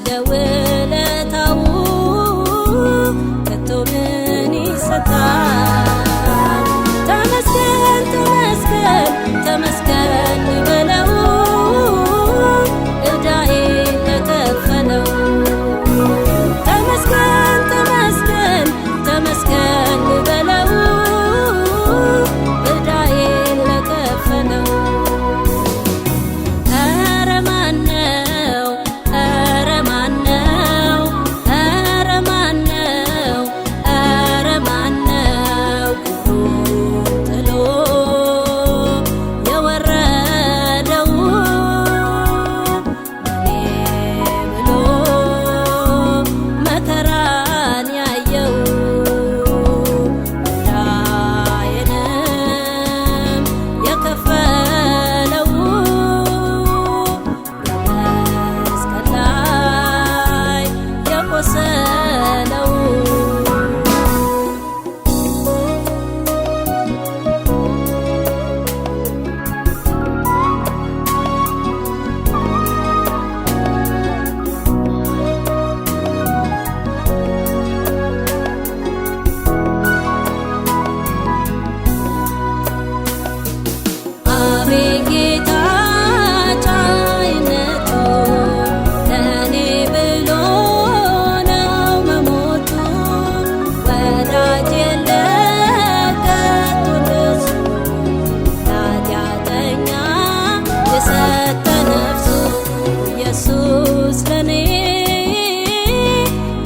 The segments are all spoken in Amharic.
ስለውለታው ከቶ ምን ይሰጣል? ተመስገን ተመስገን ተመስገን በለው ዕዳዬ ለከፈለው። ተመስገን ተመስገን ተመስገን በለው ዕዳዬ ለከፈለው። ኧረ ማነው ኧረ ማነው ኧረ ማነው ኧረ ማነው ክብሩን ጥሎ የወረደው ለኔ ብሎ መከራን ያየው ዕዳዬንም የከፈለው በመስቀል ላይ የቆሰለው። አቤት ጌታ ቻይነቱ ለእኔ ብሎ ነው መሞቱ። ወዳጅ የለም ከቶ እንደሱ ለኃጢአተኛ የሰጠ ነፍሱ። ኢየሱስ ለእኔ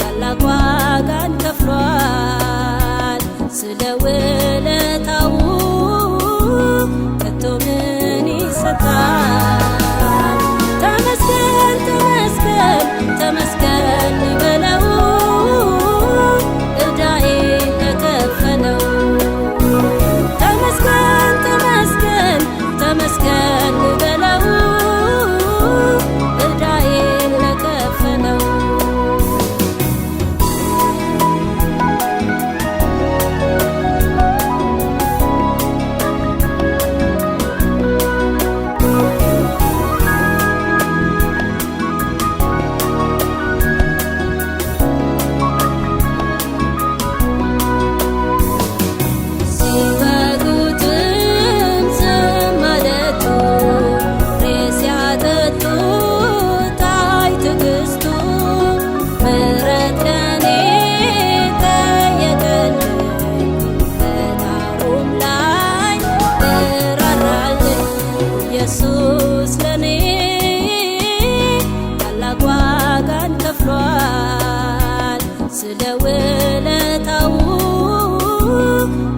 ታላቅ ዋጋን ከፍሏል። ስለ ውለታው ከቶ ምን ይሰጣል? ተመስገን ተመስገን ተመስገን በለው ዕዳዬ ለከፈለው። ተመስገን ተመስገን ተመስገን በለው ዕዳዬ ለከፈለው። ሲወጉትም ዝም ማለቱ ፍሬ ሲያጠጡት አይ ትዕግስቱ። ምሕረት ለእኔ ጠየቀልኝ በጣሩም ላይ እራራልኝ። ኢየሱስ ለእኔ ታላቅ ዋጋን ከፍሏል። ስለ ውለታው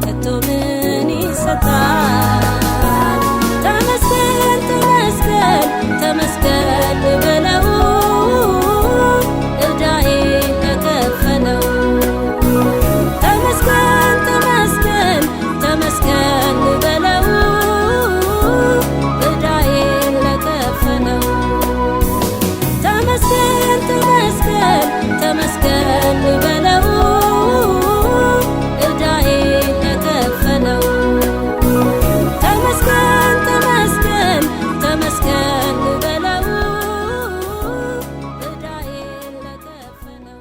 ከቶ ምን ይሰጣል? ተመስገን ተመስገን ተመስገን በለው ዕዳዬ ለከፈለው። ተመስገን ተመስገን ተመስገን በለው ዕዳዬ ለከፈለው። ተመስገን ተመስገን ተመስገን በለው ዕዳዬ ለከፈለው። ተመስገን ተመስገን ተመስገን በለው ዕዳዬ ለከፈለው።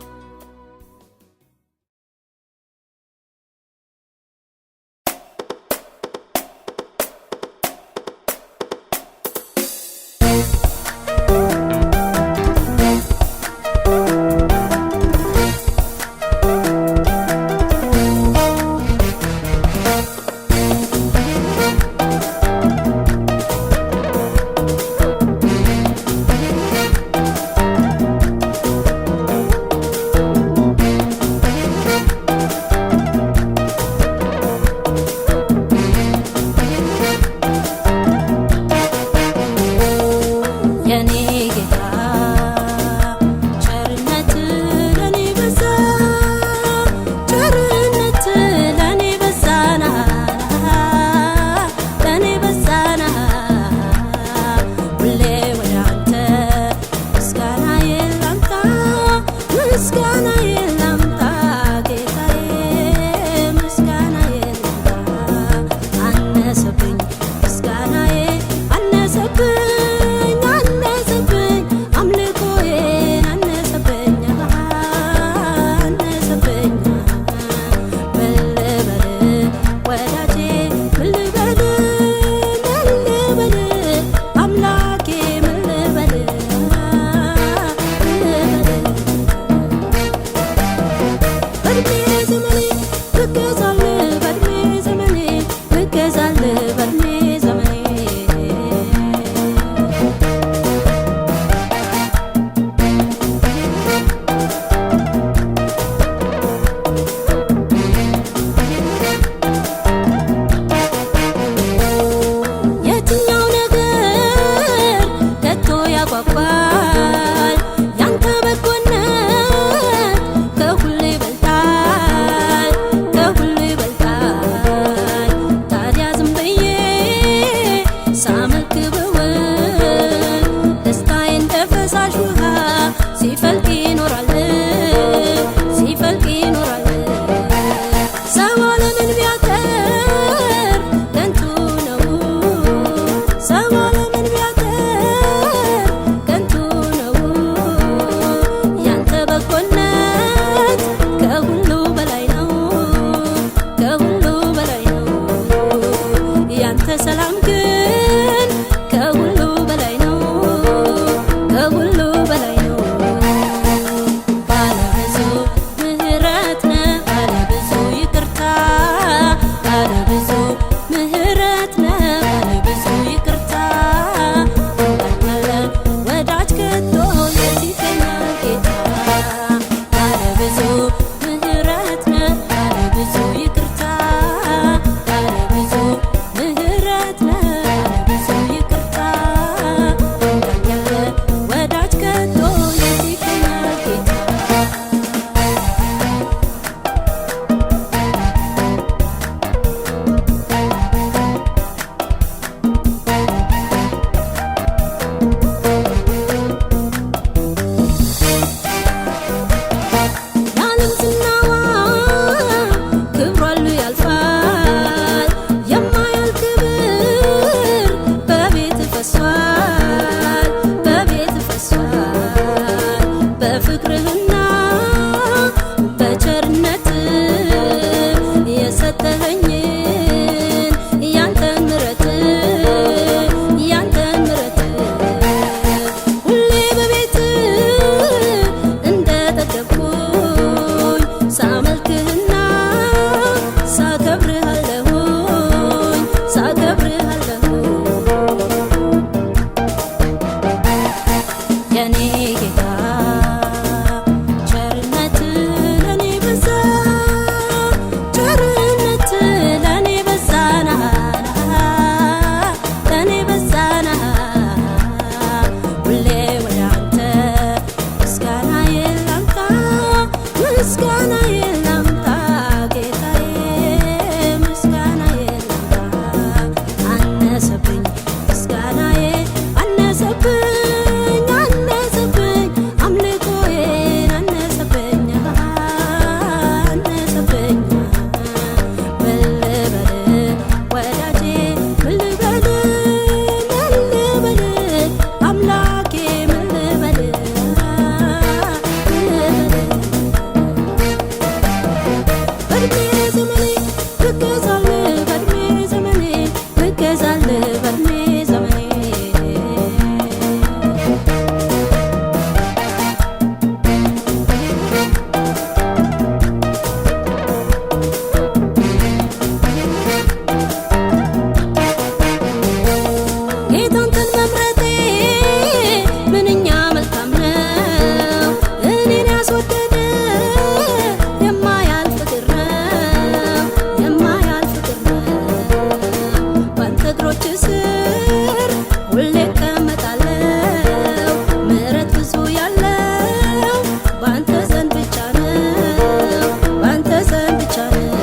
ብዙ ያለው ባንተ ዘንድ ብቻ ነው፣ ባንተ ዘንድ ብቻ ነው።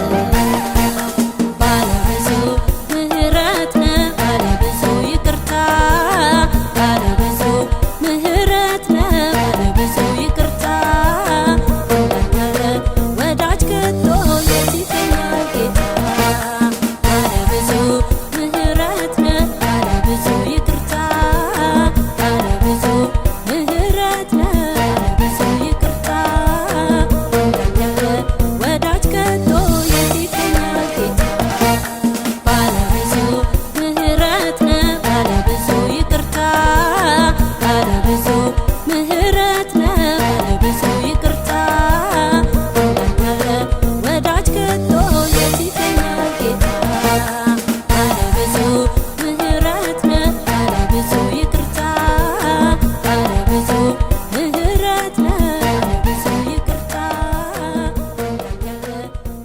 ባለ ብዙ ምሕረት ነህ፣ ባለ ብዙ ይቅርታ፣ ባለ ብዙ ምሕረት ነህ፣ ባለ ብዙ ይቅርታ። ወዳጅ ከቶ የት ይገኛል ጌታ? ባለ ብዙ ምሕረት ነህ፣ ባለ ብዙ ይቅርታ፣ ባለ ብዙ ምሕረት ነህ፣ ባለ ብዙ ይቅርታ። ወዳጅ ከቶ የት ይገኛል ጌታ? ባለ ብዙ ምሕረት ነህ፣ ባለ ብዙ ይቅርታ፣ ባለ ብዙ ምሕረት ነህ፣ ባለ ብዙ ይቅርታ። ወዳጅ ከቶ የት ይገኛል ጌታ? ባለ ብዙ ምሕረት ነህ፣ ባለ ብዙ ይቅርታ፣ ባለ ብዙ ምሕረት ነህ፣ ባለ ብዙ ይቅርታ።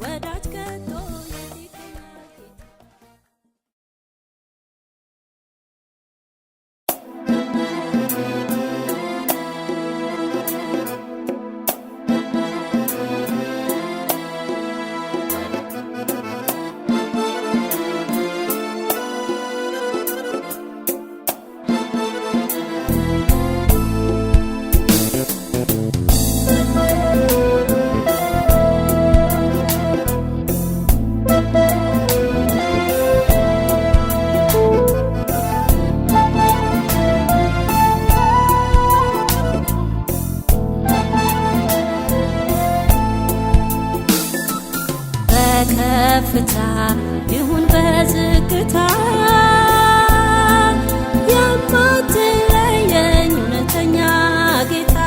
ወዳጅ ከቶ የት ይገኛል ጌታ? በከፍታ ይሁን በዝግታ የማትለየኝ እውነተኛ ጌታ፣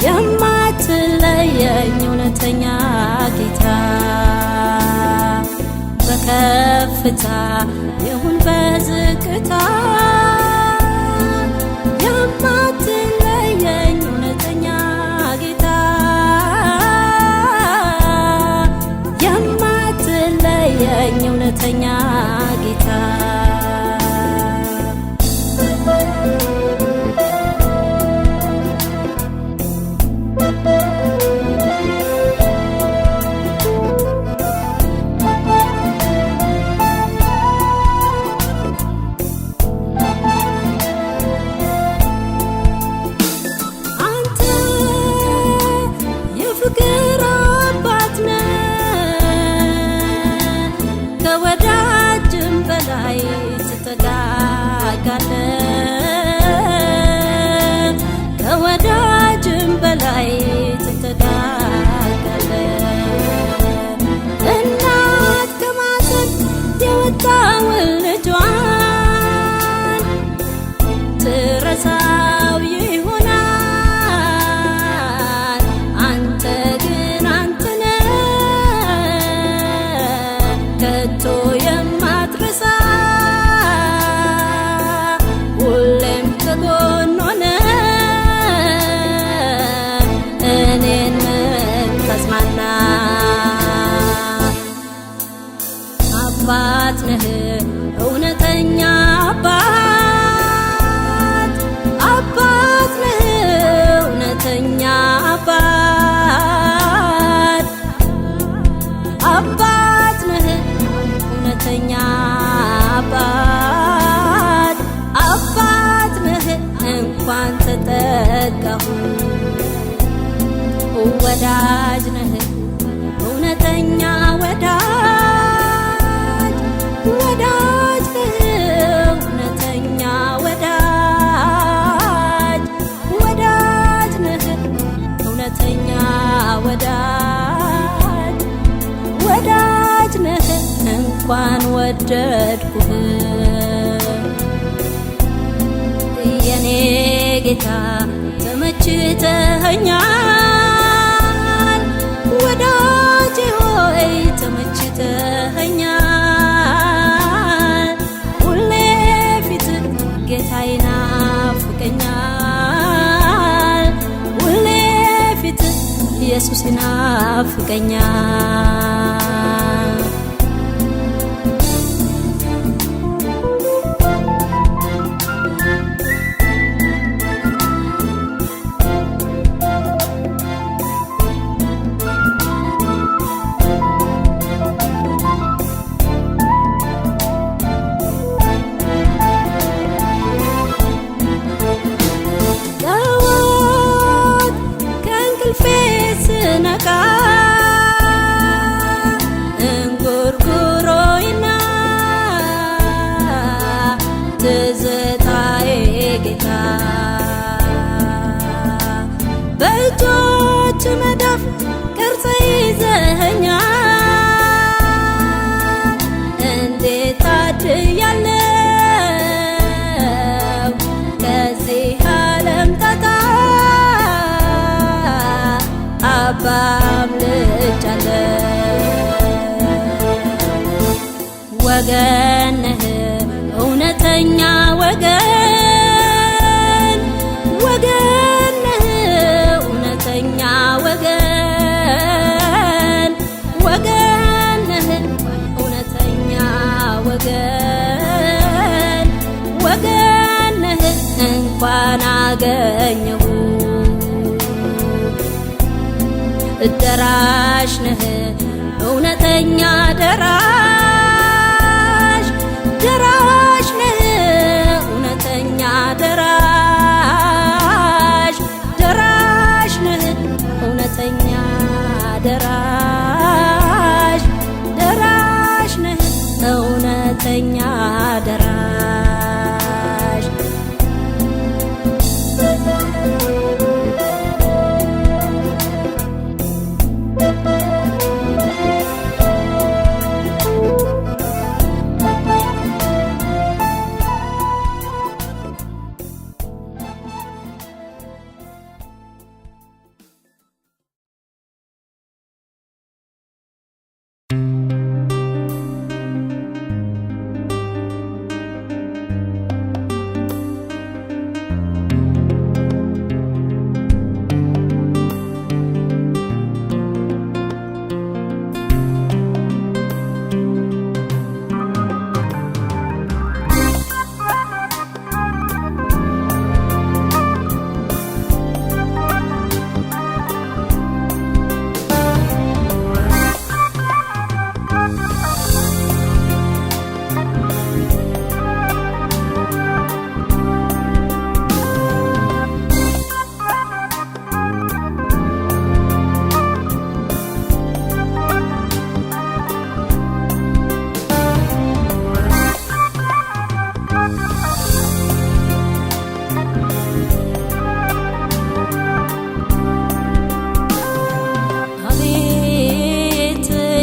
የማትለየኝ እውነተኛ ጌታ። በከፍታ ይሁን በዝግታ የማትለየኝ እውነተኛ ጌታ፣ የማትለየኝ እውነተኛ ጌታ። አንተ የፍቅር አባት ነህ፣ ከወዳጅም በላይ ትጠጋጋለህ፣ ከወዳጅም በላይ ትጠጋጋለህ። እናት ከማፀን የወጣውን ልጇን ትረሳው ይሆናል፣ አንተ ግን አንተ ነህ ከቶ የማትረሳ። ሁሌም ከጎን ሆነህ እኔን የምታጽናና አባት ነህ፣ እውነተኛ አባት፣ አባት ነህ፣ እውነተኛ አባት፣ አባት ነህ፣ እውነተኛ አባት፣ አባት ነህ። እንኳን ተጠጋሁ ወዳጅ ነህ፣ እውነተኛ ወዳጅ፣ ወዳጅ ነህ፣ እውነተኛ ወዳጅ፣ ወዳጅ ነህ፣ እውነተኛ ወዳጅ፣ ወዳጅ ነህ። እንኳን ወደድኩህ የኔ ጌታ፣ ተመችተኸኛል ወዳጄ ሆይ ተመችተኸኛል። ሁሌ ፊት ጌታዬ ናፍቀኛል፣ ሁሌ ፊት ኢየሱስ ናፍቀኛል። በእጆች መዳፍ ቅርጽ ይዘኸኛል። እንዴት ታድያለሁ ከዚህ ዓለም ጣጣ አባ አምልጫለሁ። ወገን ነህ እውነተኛ ወገን፣ ወገን ነህ እውነተኛ ወገን፣ ወገን ነህ እውነተኛ ወገን፣ ወገን ነህ እንኳን አገኘሁ። ደራሽ ነህ እውነተኛ ደራሽ፣ ደራሽ ነህ እውነተኛ ደራሽ፣ ደራሽ ነህ እውነተኛ ደራሽ፣ ደራሽ ነህ እውነተኛ ደራሽ።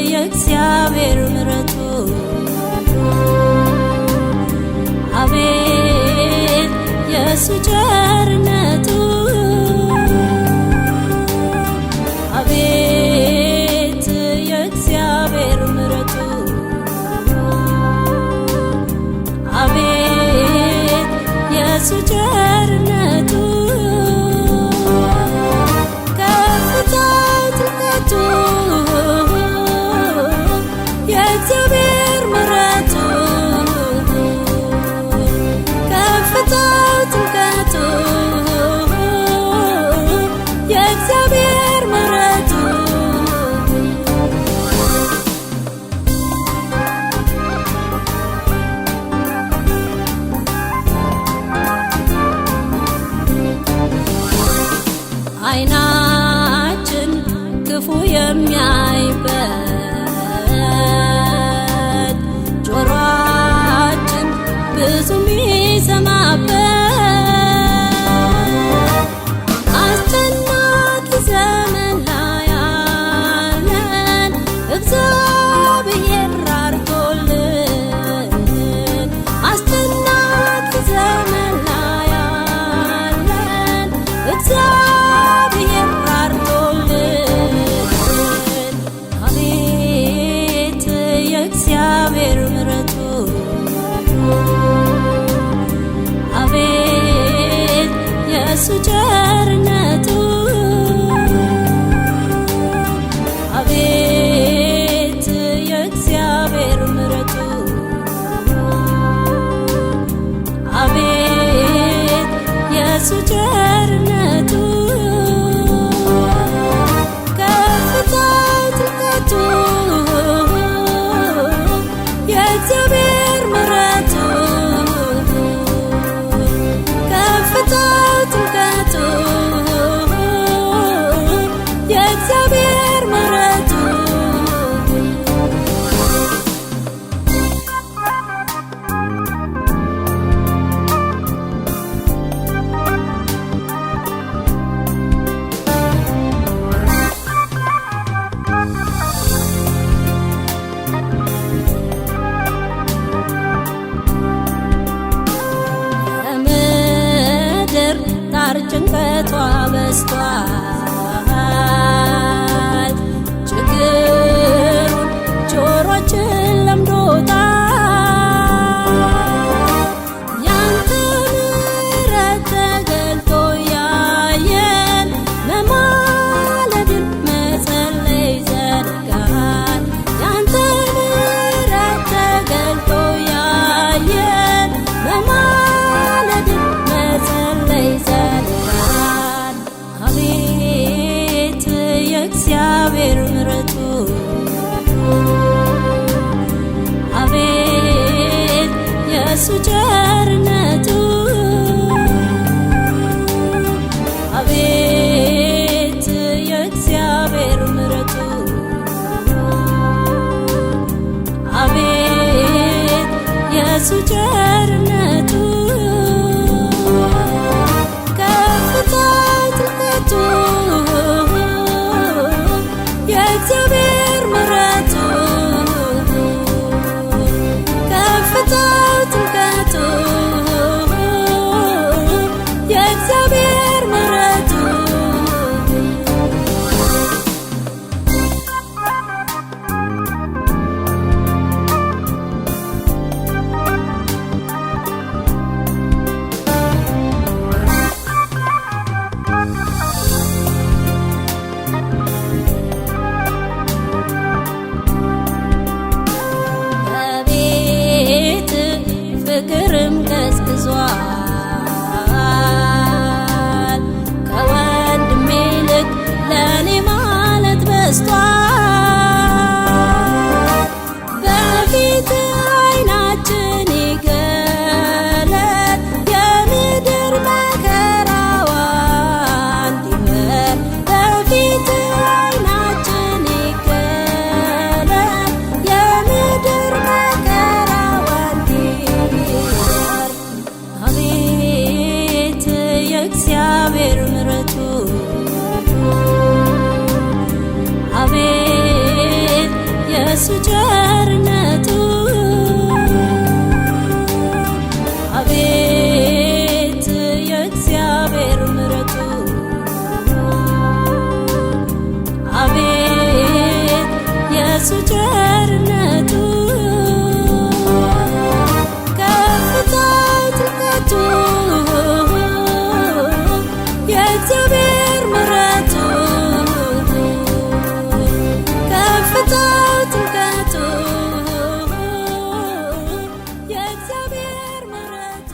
የእግዚአብሔር ምሕረቱ አቤት የእሱ ቸርነቱ አቤት የእግዚአብሔር ምሕረቱ አቤት የእሱ ቸርነቱ ከፍታው ጥልቀቱ የእግዚአብሔር ምሕረቱ ከፍታው ጥልቀቱ የእግዚአብሔር ምሕረቱ ዓይናችን ክፉ የሚያይበት ጆሮአችን ብዙ የሚሰማበት አስጨናቂ ዘመን ላይ ያለን እግዚአብሔር ራርቶልን አስጨናቂ ዘመን ላይ ያለን እግዚአብሔር ራርቶልን አቤት የእግዚአብሔር ምሕረቱ አቤት የእሱ ቸርነቱ አቤት የእግዚአብሔር ምሕረቱ አቤት የእሱ ቸርነቱ ከፍታው ጥልቀቱ የእግዚአብሔር ምሕረቱ ከፍታው ጥልቀቱ የእግዚአብሔር ምሕረቱ ጋር ጭንቀቷ በስቷል። ችግሩን ጆሮችን ለምዶታል። ያንተ ምሕረት ተገልጦ ያየን መማለድን መጸለይ ዘርጋል። ያንተ ምሕረት ተገልጦ ያየን መማለድን መጸለይ ዘርጋል። አቤት የእግዚአብሔር ምሕረቱ አቤት የእሱ ቸርነቱ አቤት የእግዚአብሔር ምሕረቱ አቤት የእሱ ቸርነቱ ከፍታው ጥልቀቱ የእግዚአብሔር ምሕረቱ ከፍታው ጥልቀቱ የእግዚአብሔር ምሕረቱ በቤት ፍቅርም ቀዝቅዟል። ከወንድሜ ይልቅ ለእኔ ማለት በዝቷል። በፊት ዓይናችን ይገለጥ የምድር መከራዋ እንዲበር በፊት ዓይናችን ይገለጥ የምድር መከራዋ እንዲበር አቤት የእግዚአብሔር ምሕረቱ አቤት የእሱ ቸርነቱ አቤት የእግዚአብሔር ምሕረቱ አቤት የእሱ ቸርነቱ ከፍታው ጥልቀቱ የእግዚአብሔር ምሕረቱ ከፍታው ጥልቀቱ የእግዚአብሔር ምሕረቱ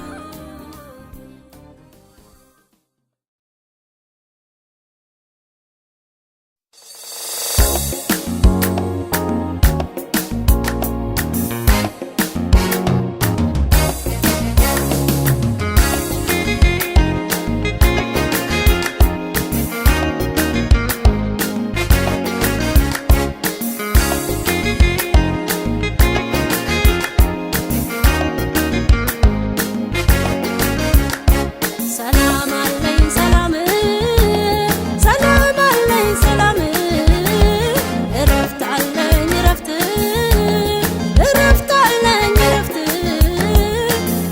ሰላም አለኝ ሰላም ሰላም አለኝ ሰላም እረፍት አለኝ እረፍት እረፍት አለኝ እረፍት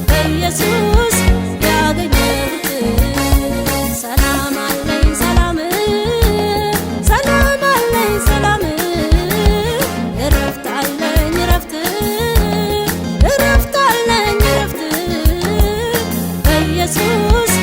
በኢየሱስ ያገኘሁት ሰላም አለኝ ሰላም ሰላም አለኝ ሰላም እረፍት አለኝ እረፍት እረፍት አለኝ እረፍት በኢየሱስ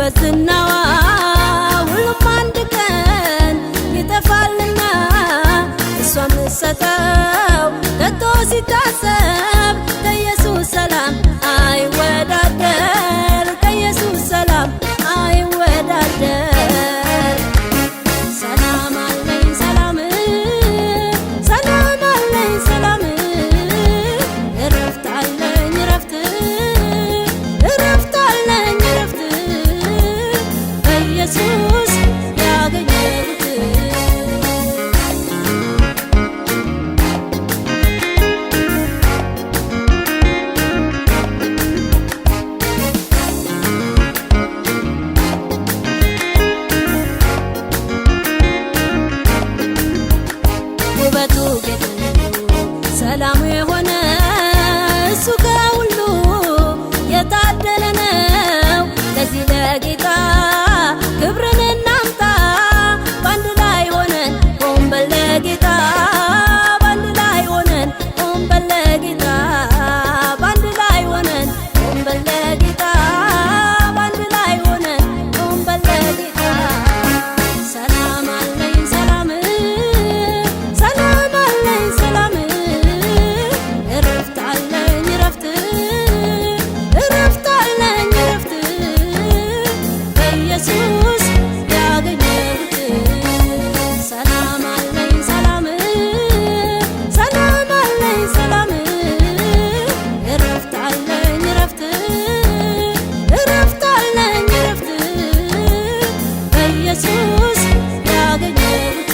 በዝናዋ ሁሉም አንድ ቀን ይጠፋልና እሷ ምትሰጠው ከቶ ሲታሰብ ከኢየሱስ ሰላም አይወዳደር ከኢየሱስ ሰላም አይወዳደር። ሰላም አለኝ ሰላም ሰላም አለኝ ሰላም እረፍት አለኝ እረፍት እረፍት አለኝ እረፍት በኢየሱስ ያገኘሁት። ውበቱ ጌጡ ሰላሙ የሆነ እሱ ከሁሉ የታደለ ነው። ለዚህ ለጌታ ክብርን እናምጣ ባንድ ላይ ሆነን ቆምበል ለጌታ ባንድ ላይ ሆነን ቆምበል ለጌታ ባንድ ላይ ሆነን ቆምበል ለጌታ ባንድ ላይ ሆነን ቆምበል ለጌታ። ሰላም አለኝ ሰላም ሰላም አለኝ ሰላም እረፍት አለኝ እረፍት እረፍት አለኝ እረፍት በኢየሱስ ያገኘሁት። ሰላም አለኝ ሰላም ሰላም አለኝ ሰላም እረፍት አለኝ እረፍት እረፍት አለኝ እረፍት በኢየሱስ ያገኘሁት።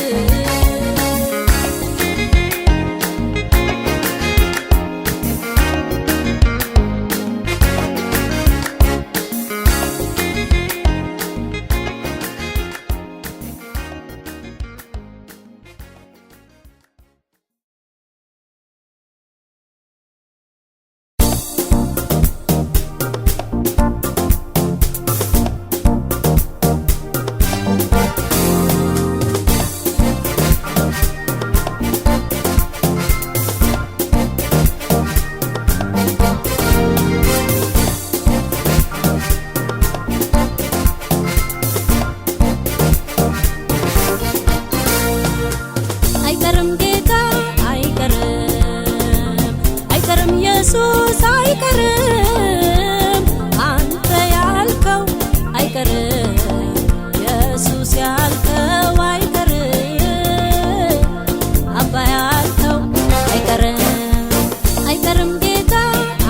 አይቀርም ጌታ አይቀርም አይቀርም ኢየሱስ አይቀርም አንተ ያልከው አይቀርም ኢየሱስ ያልከው አይቀርም አባ ያልከው አይቀርም አይቀርም ጌታ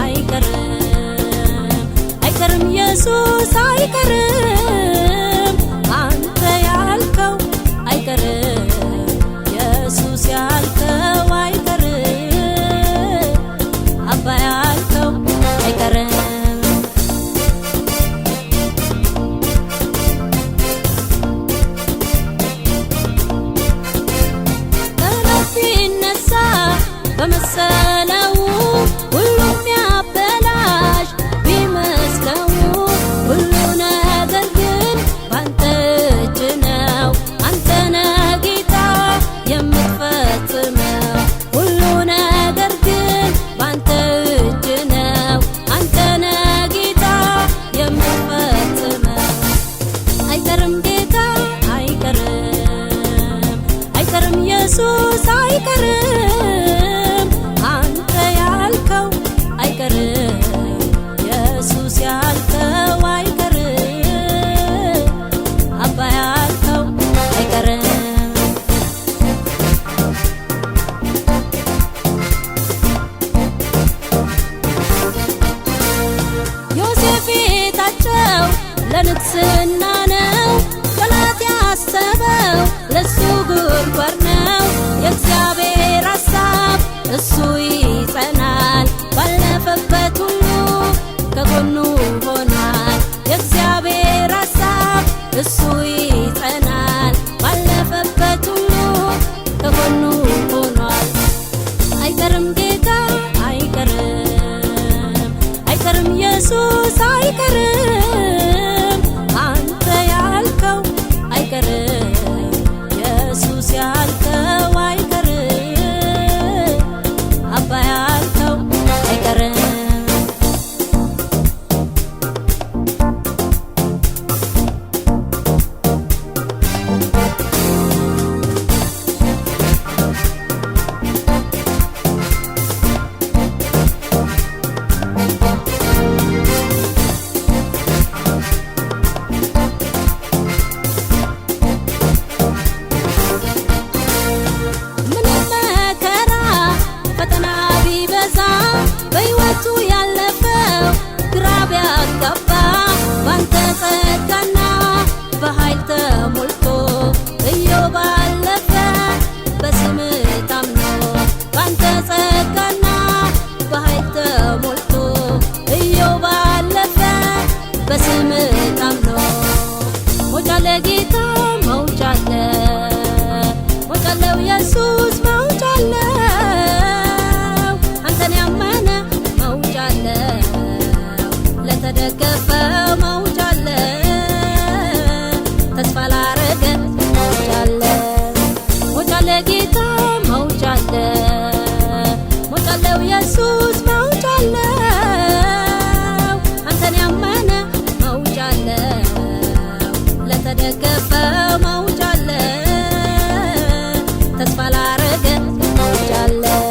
አይቀርም አይቀርም ኢየሱስ አይቀርም አንተ ያልከው አይቀርም ኢየሱስ ያልከው አይቀርም አባ ያልከው አይቀርም። ጠላት ቢነሳ በመሰለው ሁሉም ያበላሽ ቢመስለው ሁሉ ነገር ግን ባንተ እጅ ነው። አንተ ነህ ጌታ የምትፈጽመው ሁሉ ነገር ግን ባንተ እጅ ነው። አንተ ነህ ጌታ የምትፈጽመው አይቀርም ጌታ አይቀርም አይቀርም ኢየሱስ አይቀርም አንተ ያልከው አይቀርም ኢየሱስ ያልከው አይቀርም አባ ያልከው አይቀርም። ዮሴፍ የታጨው ለንግስና ነው። ጠላት ያሰበው ለሱ ጉድጓድ ነው። የእግዚአብሔር ኢየሱስ መውጫ አለው አንተን ያመነ መውጫ አለው ለተደገፈው መውጫ አለው ተስፋ ላረገ መውጫ አለው መውጫ አለ ጌታ መውጫ አለ መውጫ አለው ኢየሱስ መውጫ አለው አንተን ያመነ መውጫ አለው ለተደገፈው መውጫ አለው ተስፋ ላረገ መውጫ አለው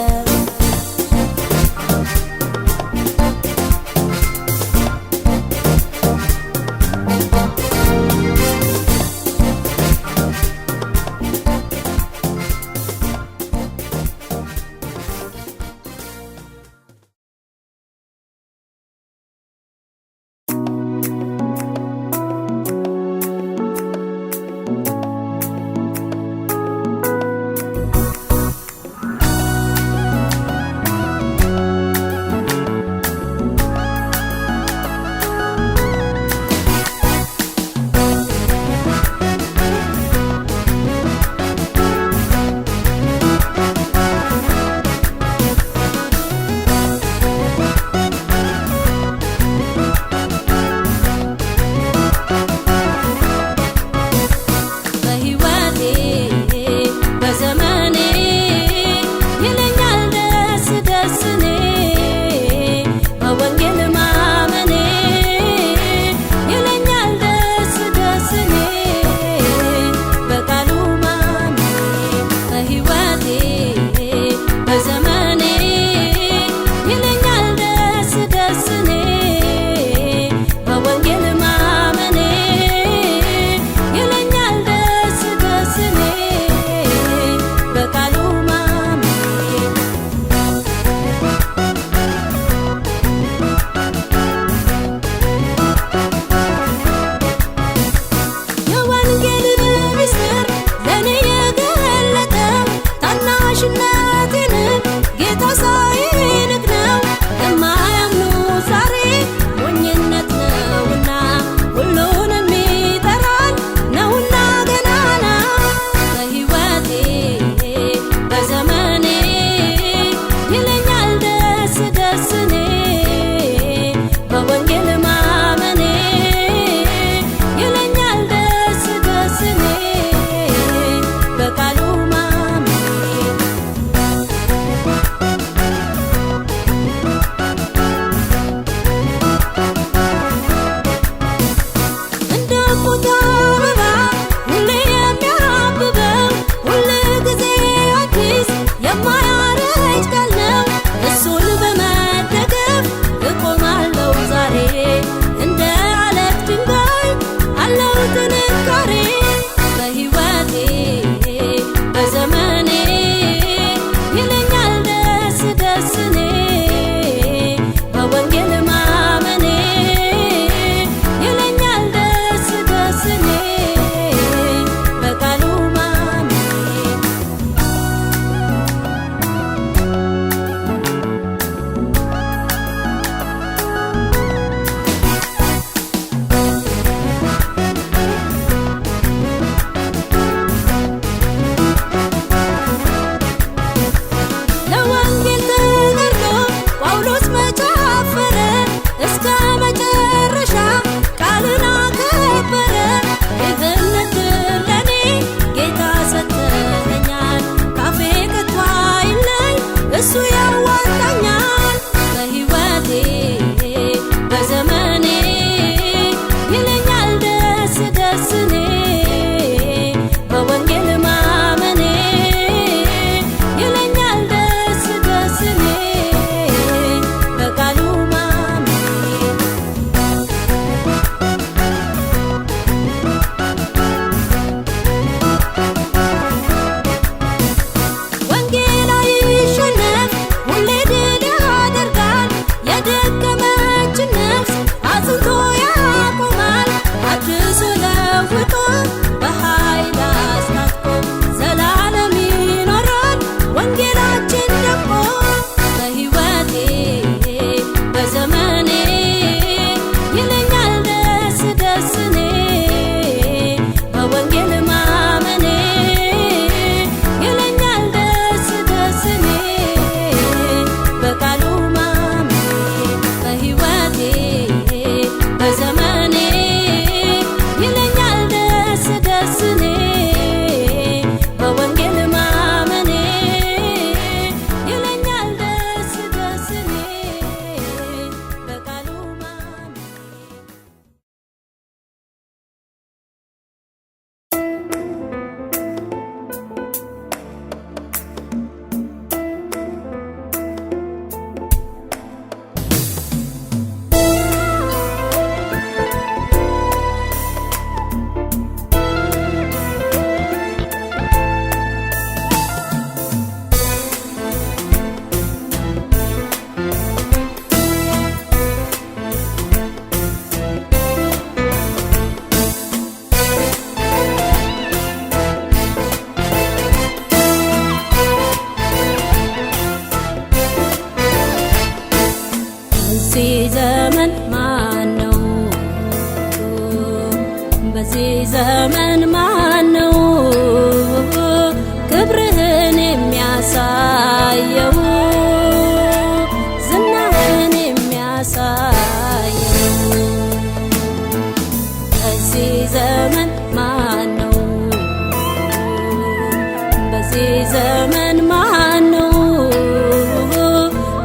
በዚህ ዘመን ማነው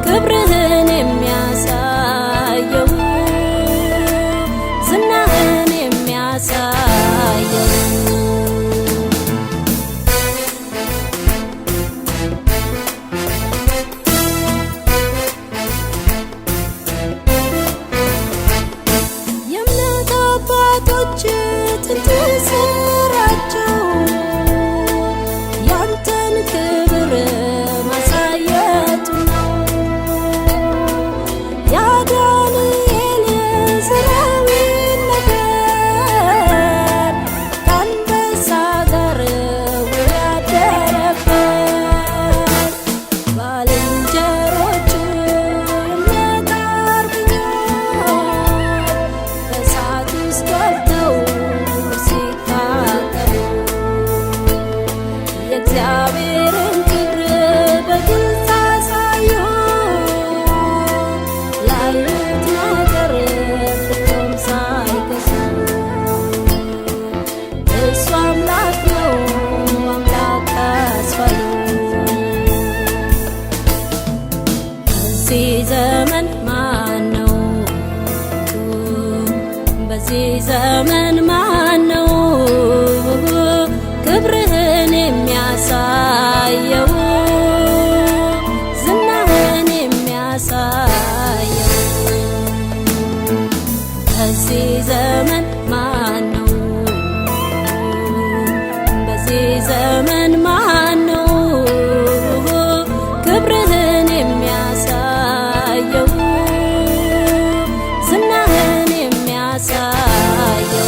ክብርህን የሚያሳየው ዝናህን የሚያሳየው? የእምነት አባቶች ጥንት ስራቸው ያንተን ክብር ማሳየቱ ነው። የዳንኤል ሰራዊት ነገር ከአንበሳ ጋር ወዳደረበት ባልንጀሮቹ የእምነት አርበኞች በእሳት ውስጥ ገብተው ሲቃጠሉ የእግዚአብሔርን ክብር በግልጽ አሳዩ። ላዩት ነገር ፍጹም ሳይገዙ እሱ አምላክ ነው አምላክ አስፋዩ። በዚህ ዘመን ማነው በዚህ ዘመን ማነው ክብርህን የሚያሳየው ዝናህን የሚያሳየው? በዚህ ዘመን ማነው በዚህ ዘመን ማነው ክብርህን የሚያሳየው ዝናህን የሚያሳየው?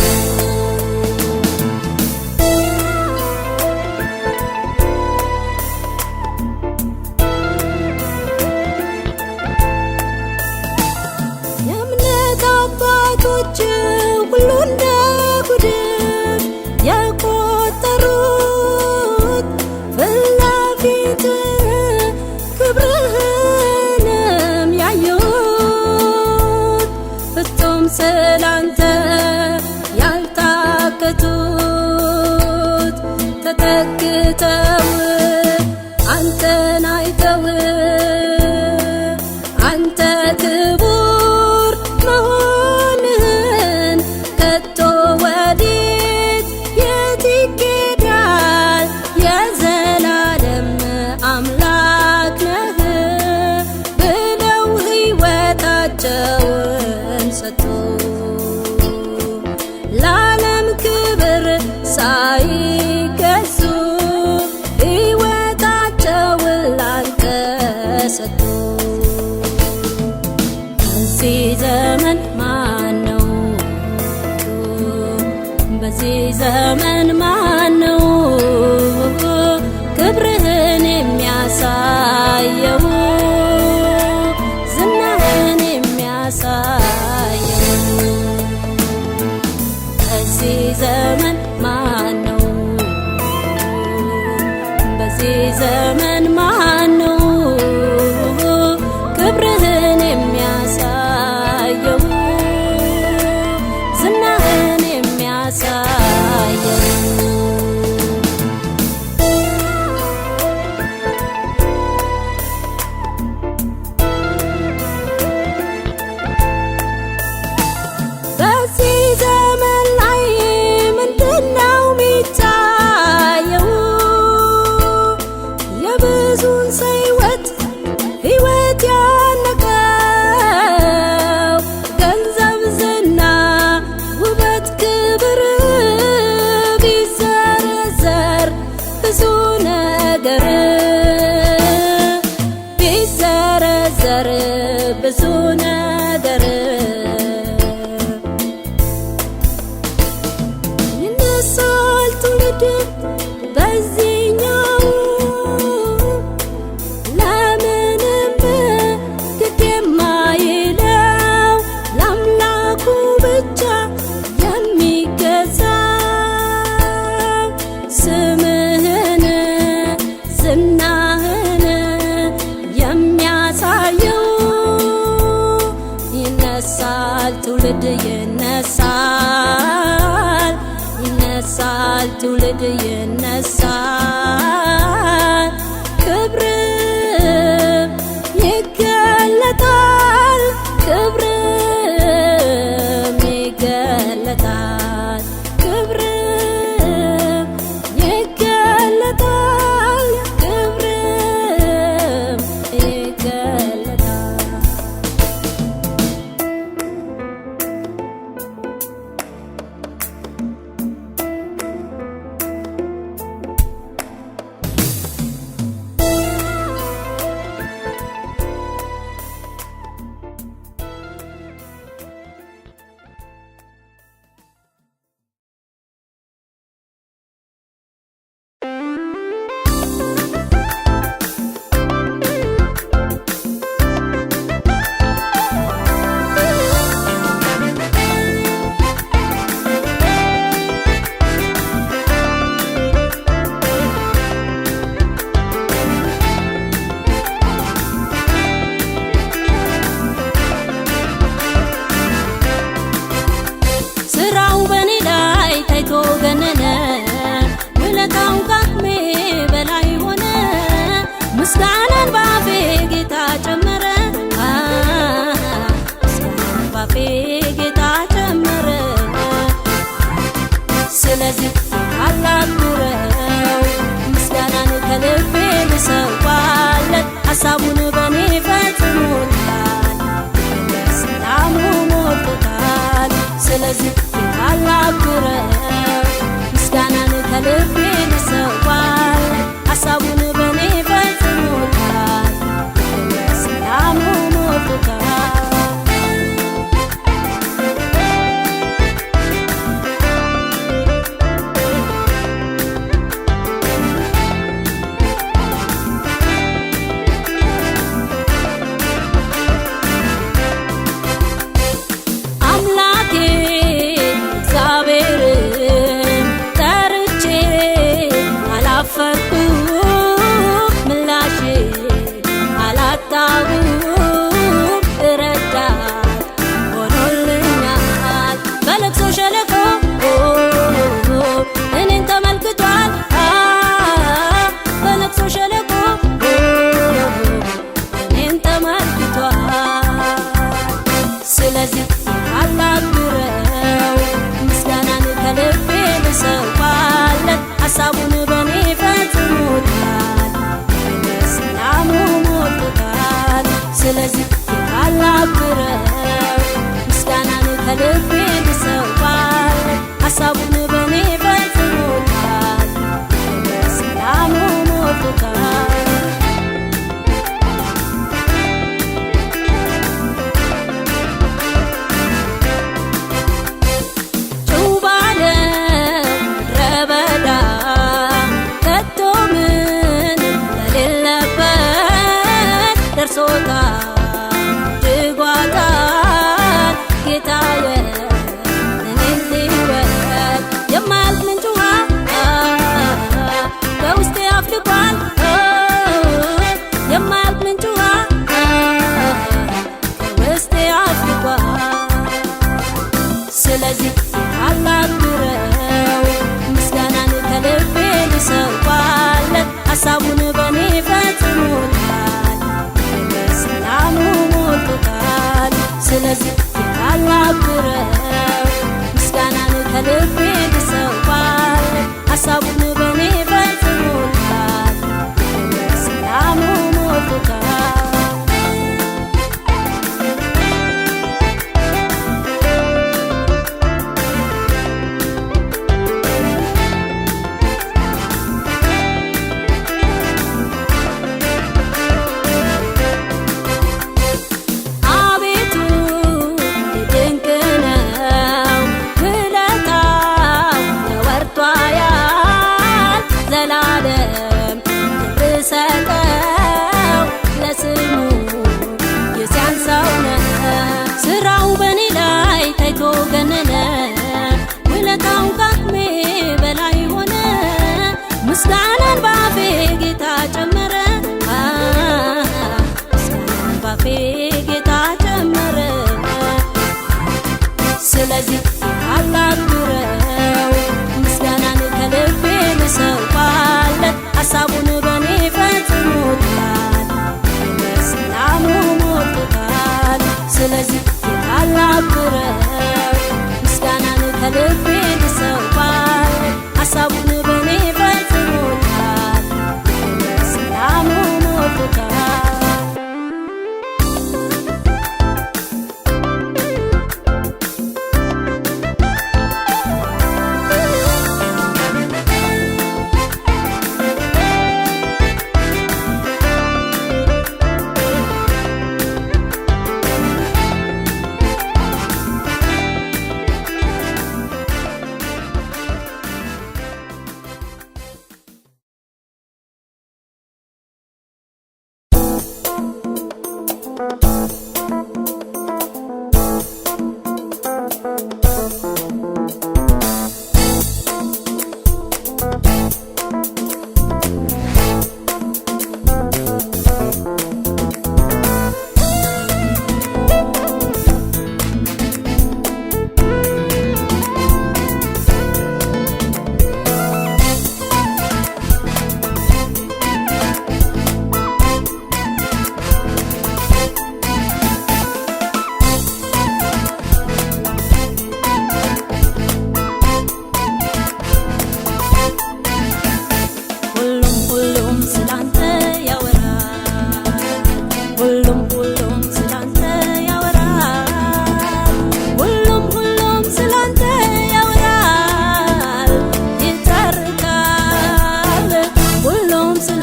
የእምነት አባቶች ሁሉ እንደ ጉድፍ የቆጠሩት ፍላፊት ክብርህንም ያዩት ፍጹም ስላንተ ያልታከቱት ተጠግተው አንተን አይተው አንተ ክቡር መሆንህን ከቶ ወዴት የት ይኬዳል? የዘላለም አምላክ ነህ ብለው ሕይወታቸውን ሰጡ። ለዓለም ክብር ሳይገዙ ሕይወታቸውን ላንተ ሰጡ። በዚህ ዘመን ማነው በዚህ ዘመን ማነው ክብርህን የሚያሳየው ዝናህን የሚያሳየው? በዚህ ዘመን ማነው በዚህ ዘመን ማነው ክብርህን የሚያሳየው ዝናህን የሚያሳየው? በዚህ ዘመን ላይ ምንድነው የሚታየው? የብዙን ሰው ሕይወት ያነቀው ገንዘብ፣ ዝና፣ ውበት፣ ክብር ቢዘረዘር ብዙ ነገር ቢዘረዘር ብዙ ነገር ይነሳል ትውልድ በዚህኛው ለምንም ግድ የማይለው ለአምላኩ ብቻ የሚገዛ ስምህን ዝናህን የሚያሳየው ይነሳል ትውልድ ይነሳል ትውልድ ይነሳል ምስጋናን ባፌ ጌታ ጨመረ ምስጋናን ባፌ ጌታ ጨመረ ስለዚህ አላክብረው ምስጋናን ከልቤ ልሰዋለት ሐሳቡን በኔ ፈጽሞታል ሰላሙ ሞልቶታል ስለዚህ አላክብረው ምስጋናን ከልቤ ልሰዋለት ሐሳቡን በኔ ፈጽሞታል ሰላሙ ሞልቶታል ስለዚህ አላክብረው ምስጋናን ከልቤ ልሰዋለት ሐሳቡን በኔ ፈጽሞታል ሰላሙ ሞልቶታል ስለዚህ አላክብረው ምስጋናን ከልቤ ልሰዋለት ሐሳቡን በኔ ፈጽሞታል ሰላሙ ሞልቶታል ድጓታል ጌታዬ እኔን ሊወድ የማያልቅ ምንጭ ውሃ በውስጤ አፍልቋል የማያልቅ ምንጭ ውሃ በውስጤ አፍልቋል ስለዚህ አላክብረው ምስጋናን ከልቤ ልሰዋለት ሐሳቡን በኔ ፈጽሞታል ሰላሙ ሞልቶታል ስለዚህ አላክብረው ምስጋናን ከልቤ ልሰዋለት ሐሳቡን በኔ ፈጽሞታል ሰላሙ ሞልቶታል ዘላለም ብሰጠው ለስሙ የሲያንሳው ነው ስራው በኔ ላይ ታይቶ ገነነ ውለታው ከአቅሜ በላይ ሆነ ምስጋናን ባፌ ጌታ ጨመረ ምስጋናን ባፌ ጌታ ጨመረ ስለዚህ አላክብረው ምስጋናን ከልቤ ልሰዋለት ሐሳቡን በኔ ፈጽሞታል ሰላሙ ሞልቶታል ስለዚህ አላክብረው ምስጋናን ከልቤ ልሰዋለት ሐሳቡን በኔ ፈጽሞታል ሰላሙ ሞልቶታል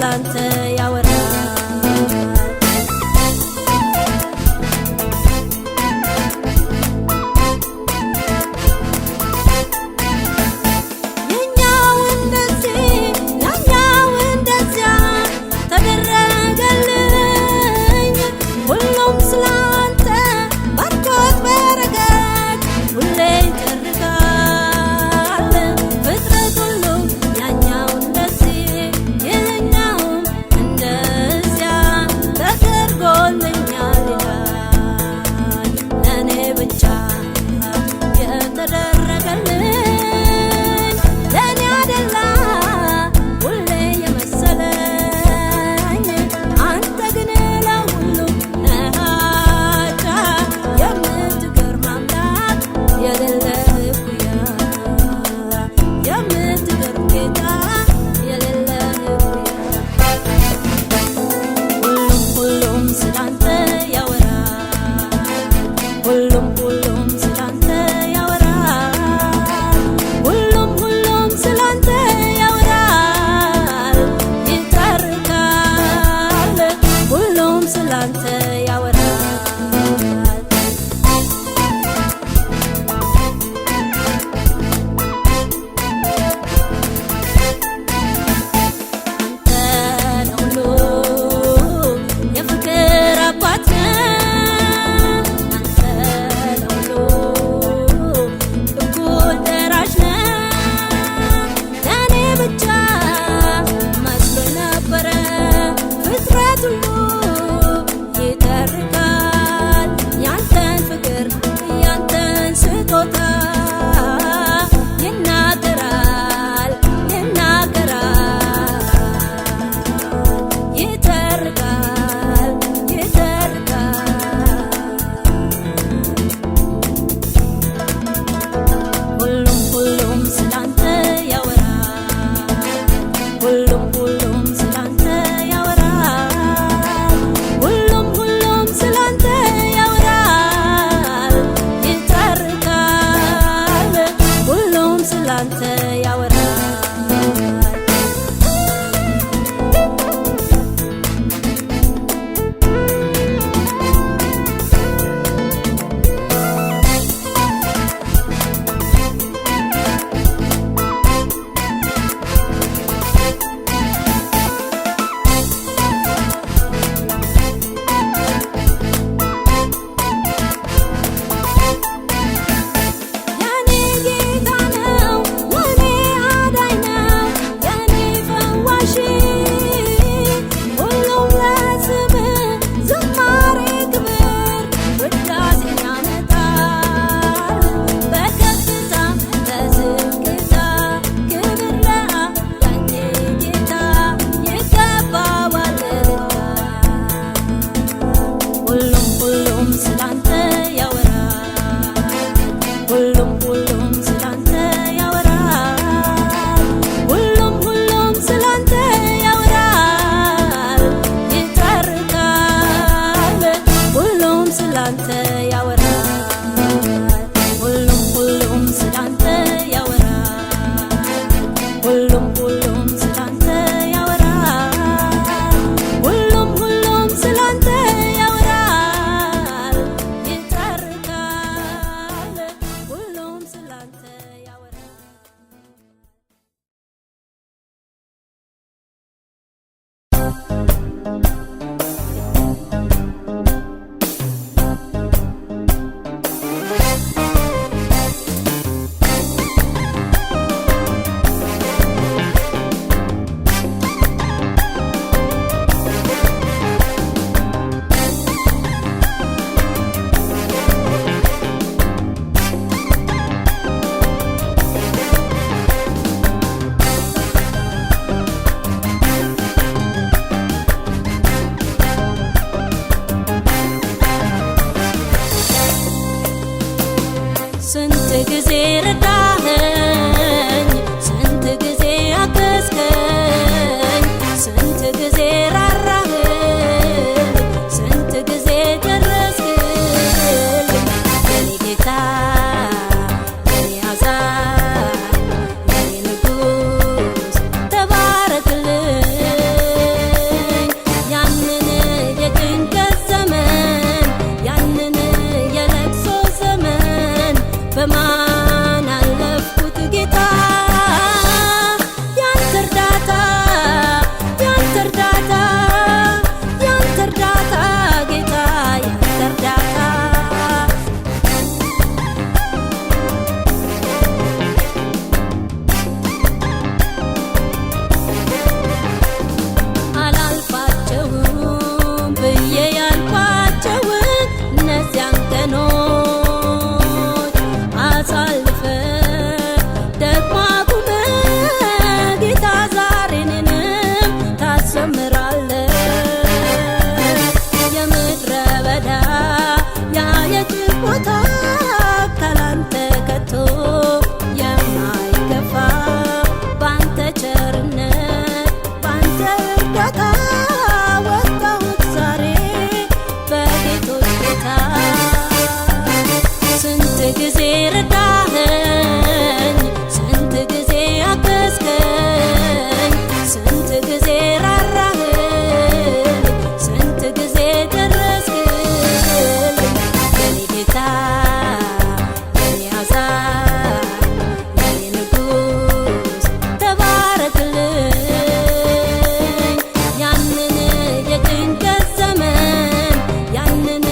ስላንተ ያወራል። ጊዜ ረዳኸኝ፣ ስንት ጊዜ አገዝከኝ፣ ስንት ጊዜ ራራህልኝ፣ ስንት ጊዜ ደረስክልኝ። የኔ ጌታ የኔ አዛኝ የኔ ንጉሥ ተባረክልኝ። ጊዜ ረዳኸኝ፣ ስንት ጊዜ አገዝከኝ፣ ስንት ጊዜ ራራህልኝ፣ ስንት ጊዜ ደረስክልኝ። የኔ ጌታ የኔ አዛኝ የኔ ንጉሥ ተባረክልኝ። ያንን የጭንቀት ዘመን ያንን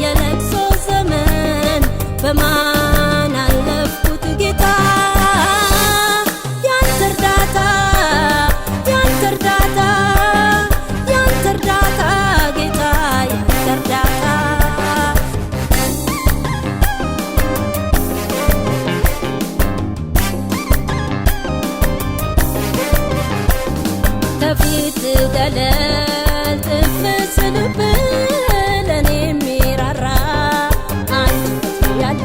የለቅሶ ዘመን በማን አለፍኩት ጌታ? ያንተ እርዳታ ያንተ እርዳታ ያንተ እርዳታ ጌታ ያንተ እርዳታ ከፊት ገለል ጥፍስ ልብ ለኔ የሚራራ አንቺ ያለ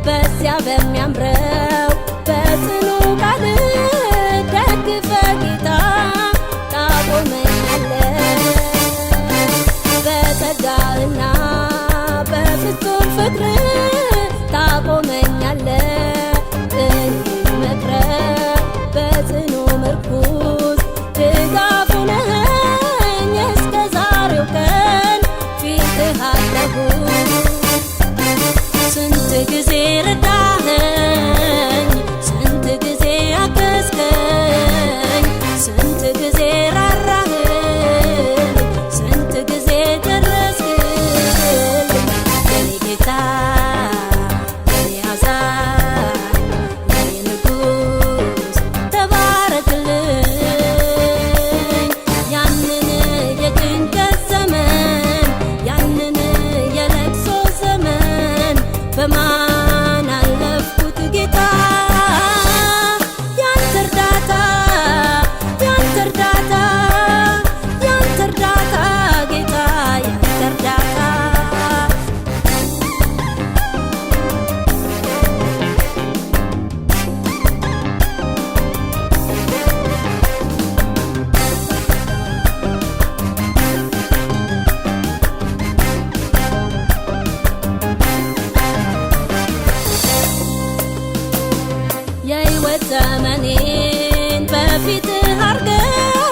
በዚያ በሚያምረው በጽኑ ቃል ደግፈ ጌታ ታቆመኛለ። በጸጋህና በፍጹም ፍቅር ታቆመኛለ። እኔን መክረ በጽኑ ምርኩዝ ድጋፍ ሆነኸኝ እስከ ዛሬው ቀን ፊትህ አለሁ። ስንት ጊዜ ረዳኸኝ፣ ስንት ጊዜ አገዝከኝ፣ ስንት ጊዜ ራራህልኝ፣ ስንት ጊዜ ደረስክልኝ። የኔ ጌታ የኔ አዛኝ የኔ ንጉሥ ተባረክልኝ። ያንን የጭንቀት ዘመን ያንን የለቅሶ ዘመን በማን አለፍኩት ጌታ? ያንተ እርዳታ ያንተ እርዳታ ያንተ እርዳታ ጌታ ያንተ እርዳታ የሕይወት ዘመኔን በፊትህ አርገው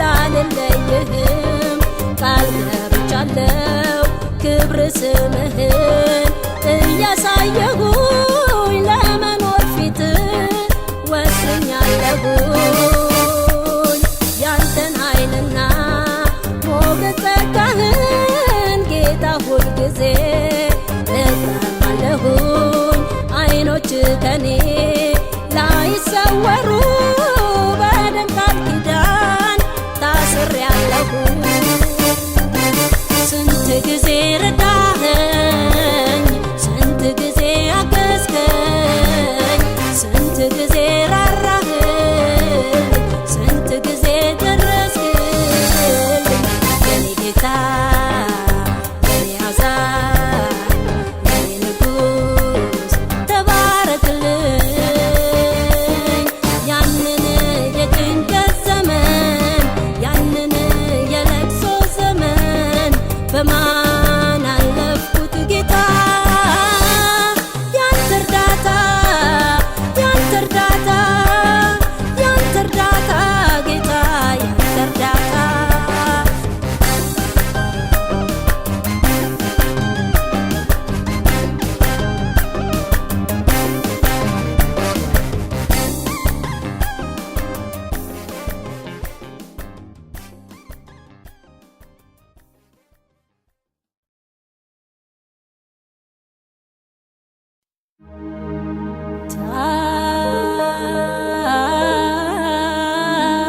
ላልለይህም ቃል ገብቻለሁ። ክብር ስምህን እያሳየሁኝ ለመኖር ፊትህ ወስኛለሁኝ። ያንተን ኃይልና ሞገስ ጸጋህን ጌታ ሁል ጊዜ እጠራለሁኝ። ዓይኖች ከኔ ላይሰወሩ በደም ቃል ኪዳን ታስሬአለሁ። ስንት ጊዜ ረዳኸኝ፣ ስንት ጊዜ አገዝከኝ፣ ስንት ጊዜ ራራህልኝ፣ ስንት ጊዜ ደረስክልኝ። የኔ ጌታ የኔ አዛኝ የኔ ንጉሥ ተባረክልኝ። ያንን የጭንቀት ዘመን ያንን የለቅሶ ዘመን በማን አለፍኩት ጌታ? ያንተ እርዳታ ያንተ እርዳታ ያንተ እርዳታ ጌታ ያንተ እርዳታ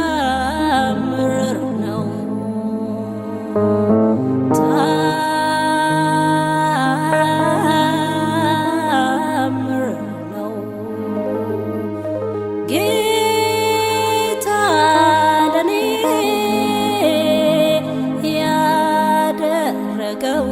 ታምር ነው ታምር ነው ጌታ ለኔ ያደረገው